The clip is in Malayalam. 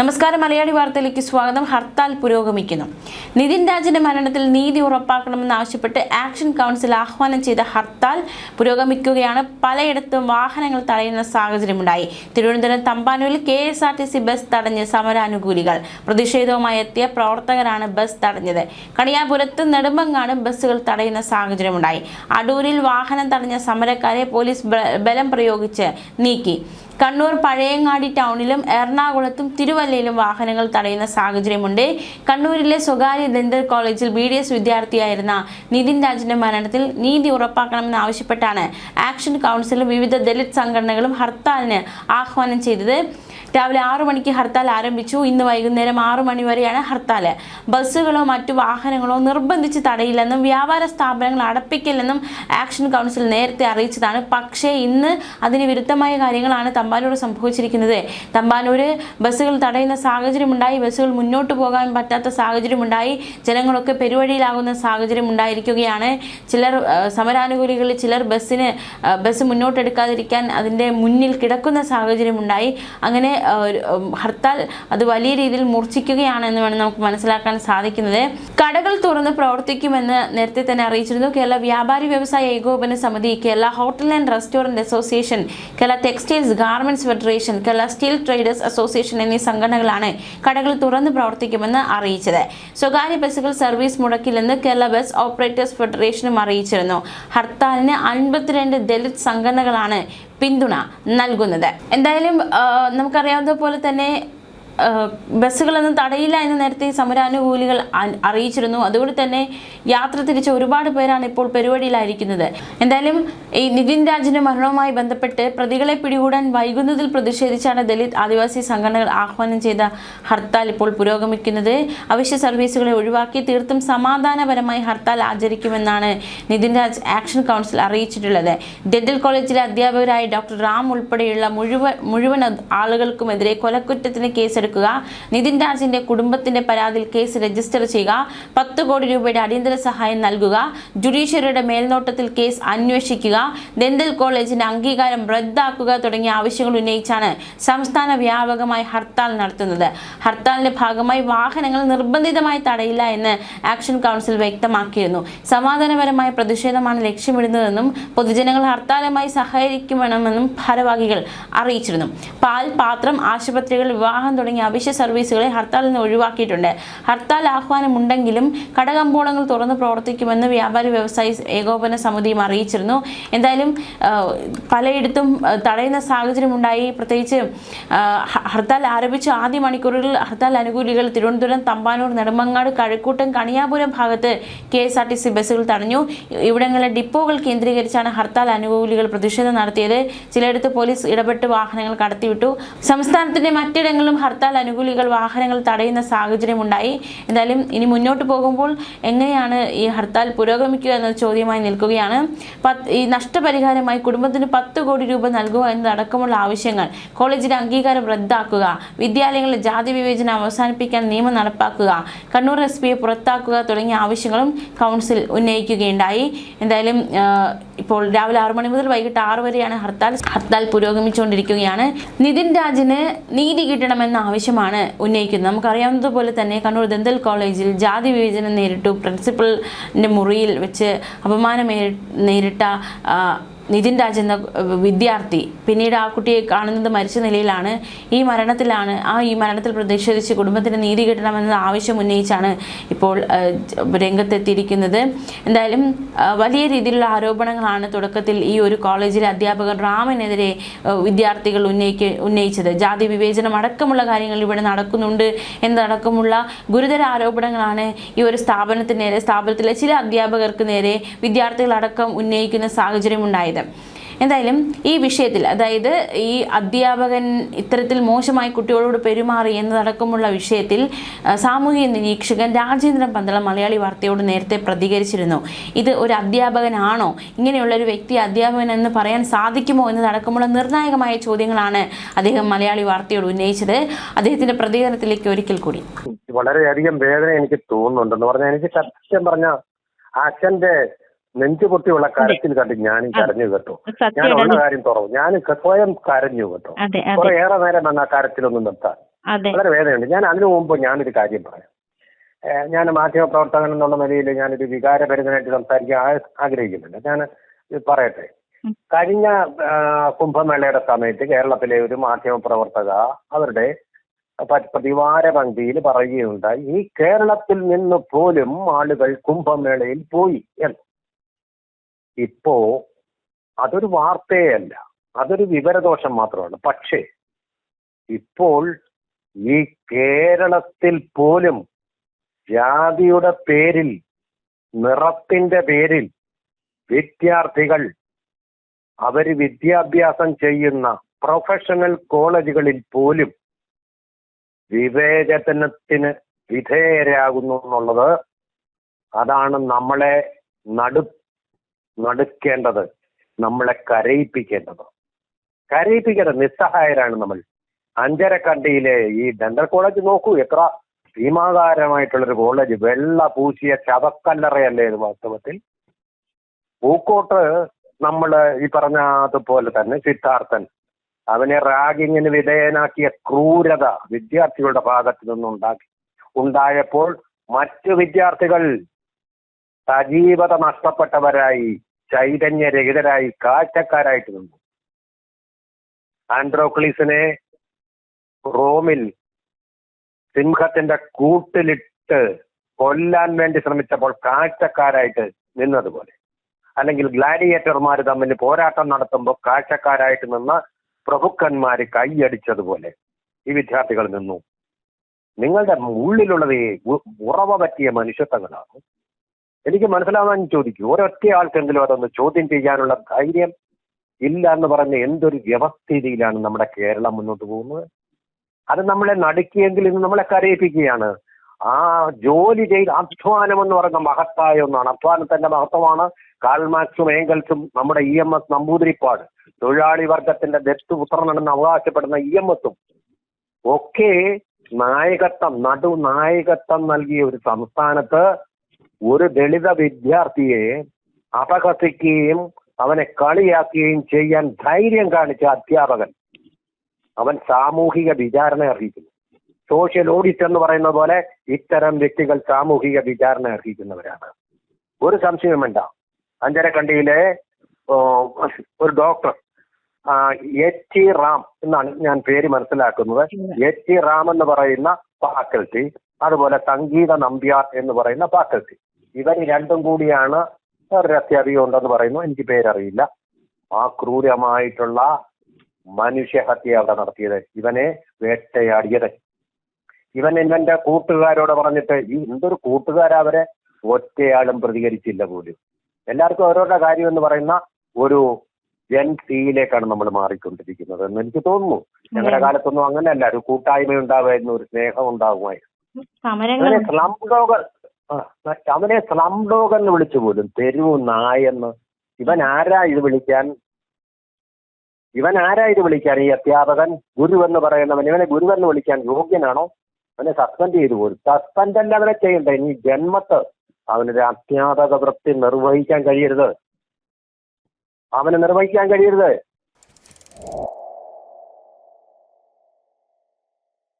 നമസ്കാരം, മലയാളി വാർത്തയിലേക്ക് സ്വാഗതം. ഹർത്താൽ പുരോഗമിക്കുന്നു. നിതിൻ രാജിന്റെ മരണത്തിൽ നീതി ഉറപ്പാക്കണമെന്നാവശ്യപ്പെട്ട് ആക്ഷൻ കൗൺസിൽ ആഹ്വാനം ചെയ്ത ഹർത്താൽ പുരോഗമിക്കുകയാണ്. പലയിടത്തും വാഹനങ്ങൾ തടയുന്ന സാഹചര്യമുണ്ടായി. തിരുവനന്തപുരം തമ്പാനൂരിൽ KSRTC ബസ് തടഞ്ഞ് സമരാനുകൂലികൾ. പ്രതിഷേധവുമായി എത്തിയ പ്രവർത്തകരാണ് ബസ് തടഞ്ഞത്. കണിയാപുരത്ത് നെടുമ്പങ്ങാട് ബസ്സുകൾ തടയുന്ന സാഹചര്യമുണ്ടായി. അടൂരിൽ വാഹനം തടഞ്ഞ സമരക്കാരെ പോലീസ് ബലം പ്രയോഗിച്ച് നീക്കി. കണ്ണൂർ പഴയങ്ങാടി ടൗണിലും എറണാകുളത്തും തിരുവല്ലയിലും വാഹനങ്ങൾ തടയുന്ന സാഹചര്യമുണ്ട്. കണ്ണൂരിലെ സ്വകാര്യ ഡെന്റൽ കോളേജിൽ BDS വിദ്യാർത്ഥിയായിരുന്ന നിതിൻ രാജിന്റെ മരണത്തിൽ നീതി ഉറപ്പാക്കണമെന്നാവശ്യപ്പെട്ടാണ് ആക്ഷൻ കൗൺസിലും വിവിധ ദലിത് സംഘടനകളും ഹർത്താലിന് ആഹ്വാനം ചെയ്തത്. രാവിലെ 6 മണിക്ക് ഹർത്താൽ ആരംഭിച്ചു. ഇന്ന് വൈകുന്നേരം 6 മണി വരെയാണ് ഹർത്താൽ. ബസ്സുകളോ മറ്റു വാഹനങ്ങളോ നിർബന്ധിച്ച് തടയില്ലെന്നും വ്യാപാര സ്ഥാപനങ്ങൾ അടപ്പിക്കില്ലെന്നും ആക്ഷൻ കൗൺസിൽ നേരത്തെ അറിയിച്ചതാണ്. പക്ഷേ ഇന്ന് അതിന് വിരുദ്ധമായ കാര്യങ്ങളാണ് തമ്പാനൂർ സംഭവിച്ചിരിക്കുന്നത്. തമ്പാനൂര് ബസ്സുകൾ തടയുന്ന സാഹചര്യമുണ്ടായി. ബസ്സുകൾ മുന്നോട്ട് പോകാൻ പറ്റാത്ത സാഹചര്യമുണ്ടായി. ജനങ്ങളൊക്കെ പെരുവഴിയിലാകുന്ന സാഹചര്യം ഉണ്ടായിരിക്കുകയാണ്. ചിലർ സമരാനുകൂലികളിൽ ചിലർ ബസ് മുന്നോട്ടെടുക്കാതിരിക്കാൻ അതിൻ്റെ മുന്നിൽ കിടക്കുന്ന സാഹചര്യമുണ്ടായി. അങ്ങനെ ഹർത്താൽ അത് വലിയ രീതിയിൽ മൂർച്ഛിക്കുകയാണ് എന്ന് വേണം നമുക്ക് മനസ്സിലാക്കാൻ സാധിക്കുന്നത്. കടകൾ തുറന്ന് പ്രവർത്തിക്കുമെന്ന് നേരത്തെ തന്നെ അറിയിച്ചിരുന്നു. കേരള വ്യാപാരി വ്യവസായ ഏകോപന സമിതി, Kerala hotel and restaurant association, Kerala textiles garments federation, Kerala steel traders association എന്നീ സംഘടനകളാണ് കടകൾ തുറന്ന് പ്രവർത്തിക്കുമെന്ന് അറിയിച്ചത്. സ്വകാര്യ ബസ്സുകൾ സർവീസ് മുടക്കില്ലെന്ന് കേരള ബസ് ഓപ്പറേറ്റേഴ്സ് ഫെഡറേഷനും അറിയിച്ചിരുന്നു. ഹർത്താലിന് 52 ദലിത് സംഘടനകളാണ് പിന്തുണ നൽകുന്നത്. എന്തായാലും നമുക്കറിയാവുന്ന പോലെ തന്നെ ബസ്സുകളൊന്നും തടയില്ല എന്ന് നേരത്തെ സമരാനുകൂലികൾ അറിയിച്ചിരുന്നു. അതുകൊണ്ട് തന്നെ യാത്ര തിരിച്ച ഒരുപാട് പേരാണ് ഇപ്പോൾ പെരുവഴിയിലായിരിക്കുന്നത്. എന്തായാലും ഈ നിതിൻ രാജിന്റെ മരണവുമായി ബന്ധപ്പെട്ട് പ്രതികളെ പിടികൂടാൻ വൈകുന്നതിൽ പ്രതിഷേധിച്ചാണ് ദലിത് ആദിവാസി സംഘടനകൾ ആഹ്വാനം ചെയ്ത ഹർത്താൽ ഇപ്പോൾ പുരോഗമിക്കുന്നത്. അവശ്യ സർവീസുകളെ ഒഴിവാക്കി തീർത്തും സമാധാനപരമായി ഹർത്താൽ ആചരിക്കുമെന്നാണ് നിതിൻ രാജ് ആക്ഷൻ കൗൺസിൽ അറിയിച്ചിട്ടുള്ളത്. ഡെന്റൽ കോളേജിലെ അധ്യാപകരായ ഡോക്ടർ റാം ഉൾപ്പെടെയുള്ള മുഴുവൻ ആളുകൾക്കുമെതിരെ കൊലക്കുറ്റത്തിന് കേസെടുക്കുക, നിതിൻ രാജിന്റെ കുടുംബത്തിന്റെ പരാതിയിൽ കേസ് രജിസ്റ്റർ ചെയ്യുക, 10 കോടി രൂപയുടെ അടിയന്തര സഹായം നൽകുക, ജുഡീഷ്യറിയുടെ മേൽനോട്ടത്തിൽ കേസ് അന്വേഷിക്കുക, ഡെന്റൽ കോളേജിന്റെ അംഗീകാരം റദ്ദാക്കുക തുടങ്ങിയ ആവശ്യങ്ങൾ ഉന്നയിച്ചാണ് സംസ്ഥാന വ്യാപകമായി ഹർത്താൽ നടത്തുന്നത്. ഹർത്താലിന്റെ ഭാഗമായി വാഹനങ്ങൾ നിർബന്ധിതമായി തടയില്ല എന്ന് ആക്ഷൻ കൗൺസിൽ വ്യക്തമാക്കിയിരുന്നു. സമാധാനപരമായ പ്രതിഷേധമാണ് ലക്ഷ്യമിടുന്നതെന്നും പൊതുജനങ്ങൾ ഹർത്താലുമായി സഹകരിക്കുമെന്നും ഭാരവാഹികൾ അറിയിച്ചിരുന്നു. പാൽ, പാത്രം, ആശുപത്രികൾ, വിവാഹം തുടങ്ങിയ അവശ്യ സർവീസുകളെ ഹർത്താലിൽ നിന്ന് ഒഴിവാക്കിയിട്ടുണ്ട്. ഹർത്താൽ ആഹ്വാനമുണ്ടെങ്കിലും കടകമ്പോളങ്ങൾ തുറന്ന് പ്രവർത്തിക്കുമെന്ന് വ്യാപാരി വ്യവസായി ഏകോപന സമിതിയും അറിയിച്ചിരുന്നു. എന്തായാലും പലയിടത്തും തടയുന്ന സാഹചര്യമുണ്ടായി. പ്രത്യേകിച്ച് ഹർത്താൽ ആരംഭിച്ച ആദ്യ മണിക്കൂറുകളിൽ ഹർത്താൽ അനുകൂലികൾ തിരുവനന്തപുരം, തമ്പാനൂർ, നെടുമങ്ങാട്, കഴക്കൂട്ടം, കണിയാപുരം ഭാഗത്ത് KSRTC ബസ്സുകൾ തടഞ്ഞു. ഇവിടങ്ങളിലെ ഡിപ്പോകൾ കേന്ദ്രീകരിച്ചാണ് ഹർത്താൽ അനുകൂലികൾ പ്രതിഷേധം നടത്തിയത്. ചിലയിടത്ത് പോലീസ് ഇടപെട്ട് വാഹനങ്ങൾ കടത്തിവിട്ടു. സംസ്ഥാനത്തിന്റെ മറ്റിടങ്ങളിലും ഹർത്താൽ അനുകൂലികൾ വാഹനങ്ങൾ തടയുന്ന സാഹചര്യമുണ്ടായി. എന്തായാലും ഇനി മുന്നോട്ട് പോകുമ്പോൾ എങ്ങനെയാണ് ഈ ഹർത്താൽ പുരോഗമിക്കുക എന്നത് ചോദ്യമായി നിൽക്കുകയാണ്. ഈ നഷ്ടപരിഹാരമായി കുടുംബത്തിന് 10 കോടി രൂപ നൽകുക എന്നതടക്കമുള്ള ആവശ്യങ്ങൾ, കോളേജിന്റെ അംഗീകാരം റദ്ദാക്കുക, വിദ്യാലയങ്ങളിലെ ജാതി വിവേചനം അവസാനിപ്പിക്കാൻ നിയമം നടപ്പാക്കുക, കണ്ണൂർ SP പുറത്താക്കുക തുടങ്ങിയ ആവശ്യങ്ങളും കൗൺസിൽ ഉന്നയിക്കുകയുണ്ടായി. എന്തായാലും ഇപ്പോൾ രാവിലെ 6 മണി മുതൽ വൈകിട്ട് 6 വരെയാണ് ഹർത്താൽ പുരോഗമിച്ചുകൊണ്ടിരിക്കുകയാണ്. നിതിൻ രാജിന് നീതി കിട്ടണമെന്ന ആവശ്യമാണ് ഉന്നയിക്കുന്നത്. നമുക്കറിയാവുന്നതുപോലെ തന്നെ കണ്ണൂർ ഡെന്റൽ കോളേജിൽ ജാതി വിവേചനം നേരിട്ടു. പ്രിൻസിപ്പലിന്റെ മുറിയിൽ വെച്ച് അപമാനം നേരിട്ട നിതിൻ രാജ് എന്ന വിദ്യാർത്ഥി, പിന്നീട് ആ കുട്ടിയെ കാണുന്നത് മരിച്ച നിലയിലാണ്. ഈ മരണത്തിൽ പ്രതിഷേധിച്ച് കുടുംബത്തിന് നീതി കിട്ടണമെന്ന ആവശ്യം ഉന്നയിച്ചാണ് ഇപ്പോൾ രംഗത്തെത്തിയിരിക്കുന്നത്. എന്തായാലും വലിയ രീതിയിലുള്ള ആരോപണങ്ങളാണ് തുടക്കത്തിൽ ഈ ഒരു കോളേജിലെ അധ്യാപകൻ റാമിനെതിരെ വിദ്യാർത്ഥികൾ ഉന്നയിച്ചത്. ജാതി വിവേചനം അടക്കമുള്ള കാര്യങ്ങൾ ഇവിടെ നടക്കുന്നുണ്ട് എന്നതടക്കമുള്ള ഗുരുതര ആരോപണങ്ങളാണ് ഈ ഒരു സ്ഥാപനത്തിലെ ചില അധ്യാപകർക്ക് നേരെ വിദ്യാർത്ഥികളടക്കം ഉന്നയിക്കുന്ന സാഹചര്യം ഉണ്ടായത്. എന്തായാലും ഈ വിഷയത്തിൽ, അതായത് ഈ അധ്യാപകൻ ഇത്തരത്തിൽ മോശമായി കുട്ടികളോട് പെരുമാറി എന്നതടക്കമുള്ള വിഷയത്തിൽ സാമൂഹിക നിരീക്ഷകൻ രാജേന്ദ്രൻ പന്തളം മലയാളി വാർത്തയോട് നേരത്തെ പ്രതികരിച്ചിരുന്നു. ഇത് ഒരു അധ്യാപകനാണോ, ഇങ്ങനെയുള്ള ഒരു വ്യക്തി അധ്യാപകൻ എന്ന് പറയാൻ സാധിക്കുമോ എന്നതടക്കമുള്ള നിർണായകമായ ചോദ്യങ്ങളാണ് അദ്ദേഹം മലയാളി വാർത്തയോട് ഉന്നയിച്ചത്. അദ്ദേഹത്തിന്റെ പ്രതികരണത്തിലേക്ക് ഒരിക്കൽ കൂടി. വളരെയധികം വേദന എനിക്ക് തോന്നുന്നുണ്ടെന്ന് പറഞ്ഞാൽ, എനിക്ക് സത്യം പറഞ്ഞ അച്ഛന്റെ നെഞ്ചു പൊട്ടിയുള്ള കരച്ചിൽ കണ്ട് ഞാനും കരഞ്ഞു കേട്ടോ. ഞാൻ ഉള്ള കാര്യം തുറന്നു, ഞാൻ സ്വയം കരഞ്ഞു കേട്ടോ. കുറെ ഏറെ നേരം വന്ന ആ കരച്ചിലൊന്നും നിർത്താൻ. വളരെ വേദനയുണ്ട്. ഞാൻ അതിനു മുമ്പ് ഞാനൊരു കാര്യം പറയാം. ഞാൻ മാധ്യമപ്രവർത്തകൻ എന്നുള്ള നിലയിൽ ഞാനൊരു വികാരഭരിതനായിട്ട് സംസാരിക്കാൻ ആഗ്രഹിക്കുന്നുണ്ട്. ഞാൻ പറയട്ടെ. കഴിഞ്ഞ കുംഭമേളയുടെ സമയത്ത് കേരളത്തിലെ ഒരു മാധ്യമപ്രവർത്തക അവരുടെ പ്രതിവാര പങ്ക്തിയിൽ പറയുകയുണ്ടായി, ഈ കേരളത്തിൽ നിന്ന് പോലും ആളുകൾ കുംഭമേളയിൽ പോയി എന്ന്. ഇപ്പോ അതൊരു വാർത്തയല്ല, അതൊരു വിവരദോഷം മാത്രമാണ്. പക്ഷേ ഇപ്പോൾ ഈ കേരളത്തിൽ പോലും ജാതിയുടെ പേരിൽ, നിറത്തിന്റെ പേരിൽ വിദ്യാർത്ഥികൾ അവര് വിദ്യാഭ്യാസം ചെയ്യുന്ന പ്രൊഫഷണൽ കോളേജുകളിൽ പോലും വിവേചനത്തിന് വിധേയരാകുന്നു എന്നുള്ളത്, അതാണ് നമ്മളെ നടുക്കേണ്ടത്, നമ്മളെ കരയിപ്പിക്കേണ്ടത്. നിസ്സഹായരാണ് നമ്മൾ. അഞ്ചരക്കണ്ടിയിലെ ഈ ഡെന്റൽ കോളേജ് നോക്കൂ, എത്ര ഭീമാകാരമായിട്ടുള്ളൊരു കോളേജ്. വെള്ള പൂശിയ ശവക്കല്ലറയല്ലേ ഇത് വാസ്തവത്തിൽ. പൂക്കോട്ട് നമ്മൾ ഈ പറഞ്ഞ അതുപോലെ തന്നെ സിദ്ധാർത്ഥൻ, അവനെ റാഗിങ്ങിന് വിധേയനാക്കിയ ക്രൂരത വിദ്യാർത്ഥികളുടെ ഭാഗത്തു ഉണ്ടായപ്പോൾ മറ്റു വിദ്യാർത്ഥികൾ സജീവത നഷ്ടപ്പെട്ടവരായി, ചൈതന്യരഹിതരായി, കാഴ്ചക്കാരായിട്ട് നിന്നു. ആൻഡ്രോക്ലീസിനെ റോമിൽ സിംഹത്തിന്റെ കൂട്ടിലിട്ട് കൊല്ലാൻ വേണ്ടി ശ്രമിച്ചപ്പോൾ കാഴ്ചക്കാരായിട്ട് നിന്നതുപോലെ, അല്ലെങ്കിൽ ഗ്ലാഡിയേറ്റർമാർ തമ്മിൽ പോരാട്ടം നടത്തുമ്പോൾ കാഴ്ചക്കാരായിട്ട് നിന്ന പ്രഭുക്കന്മാര് കൈയടിച്ചതുപോലെ ഈ വിദ്യാർത്ഥികൾ നിന്നു. നിങ്ങളുടെ ഉള്ളിലുള്ളത് ഉറവ പറ്റിയ മനുഷ്യത്വങ്ങളാണ്. എനിക്ക് മനസ്സിലാവാൻ ചോദിക്കൂ, ഒരൊറ്റ ആൾക്കെങ്കിലും അതൊന്ന് ചോദ്യം ചെയ്യാനുള്ള ധൈര്യം ഇല്ല എന്ന് പറഞ്ഞ് എന്തൊരു വ്യവസ്ഥിതിയിലാണ് നമ്മുടെ കേരളം മുന്നോട്ട് പോകുന്നത്. അത് നമ്മളെ നടുക്കിയെങ്കിൽ ഇന്ന് നമ്മളെ കരയിപ്പിക്കുകയാണ്. ആ ജോലി ചെയ്ത് അധ്വാനം എന്ന് പറയുന്ന മഹത്തായ ഒന്നാണ്. അധ്വാനത്തിന്റെ മഹത്വമാണ് കാൾ മാർക്സും ഏംഗൽസും നമ്മുടെ EMS നമ്പൂതിരിപ്പാട്, തൊഴിലാളി വർഗത്തിന്റെ ദത്തുപുത്രനെന്ന് അവകാശപ്പെടുന്ന EMSഉം ഒക്കെ നായകത്വം നൽകിയ ഒരു സംസ്ഥാനത്ത് ഒരു ദളിത വിദ്യാർത്ഥിയെ അപഹസിക്കുകയും അവനെ കളിയാക്കുകയും ചെയ്യാൻ ധൈര്യം കാണിച്ച അധ്യാപകൻ, അവൻ സാമൂഹിക വിചാരണ അർഹിക്കുന്നു. സോഷ്യൽ ഓഡിറ്റ് എന്ന് പറയുന്ന പോലെ ഇത്തരം വ്യക്തികൾ സാമൂഹിക വിചാരണ അർഹിക്കുന്നവരാണ്. ഒരു സംശയം വേണ്ട. അഞ്ചരക്കണ്ടിയിലെ ഒരു ഡോക്ടർ HT റാം എന്നാണ് ഞാൻ പേര് മനസ്സിലാക്കുന്നത്. HT റാം എന്ന് പറയുന്ന ഫാക്കൽറ്റി, അതുപോലെ സംഗീത നമ്പ്യാർ എന്ന് പറയുന്ന ഫാക്കൽറ്റി, ഇവർ രണ്ടും കൂടിയാണ്, ഒരു അധ്യാപിക ഉണ്ടെന്ന് പറയുന്നു, എനിക്ക് പേരറിയില്ല, ആ ക്രൂരമായിട്ടുള്ള മനുഷ്യഹത്യ അവിടെ നടത്തിയത്, ഇവനെ വേട്ടയാടിയത്. ഇവന്റെ കൂട്ടുകാരോട് പറഞ്ഞിട്ട്, ഈ എന്തൊരു കൂട്ടുകാരവരെ ഒറ്റയാളും പ്രതികരിച്ചില്ല പോലും. എല്ലാവർക്കും ഓരോരുടെ കാര്യം എന്ന് പറയുന്ന ഒരു ജൻസിയിലേക്കാണ് നമ്മൾ മാറിക്കൊണ്ടിരിക്കുന്നത് എന്ന് എനിക്ക് തോന്നുന്നു. ഞങ്ങളുടെ കാലത്തൊന്നും അങ്ങനെയല്ല, ഒരു കൂട്ടായ്മ ഉണ്ടാവുമായിരുന്നു, ഒരു സ്നേഹം ഉണ്ടാകുമായിരുന്നു. അവനെ സ്ലം ഡോഗ് എന്ന് വിളിച്ചു പോലും, തെരുവ് നായെന്ന്. ഇവൻ ആരാ ഇത് വിളിക്കാൻ? ഈ അധ്യാപകൻ ഗുരു എന്ന് പറയുന്നവൻ ഇവനെ ഗുരുവെന്ന് വിളിക്കാൻ യോഗ്യനാണോ? അവനെ സസ്പെൻഡ് ചെയ്തു പോലും. സസ്പെൻഡ് അല്ല അവനെ ചെയ്യണ്ടേ. ഇനി ജന്മത്ത് അവനൊരു അജ്ഞാതക വൃത്തി നിർവഹിക്കാൻ കഴിയരുത്.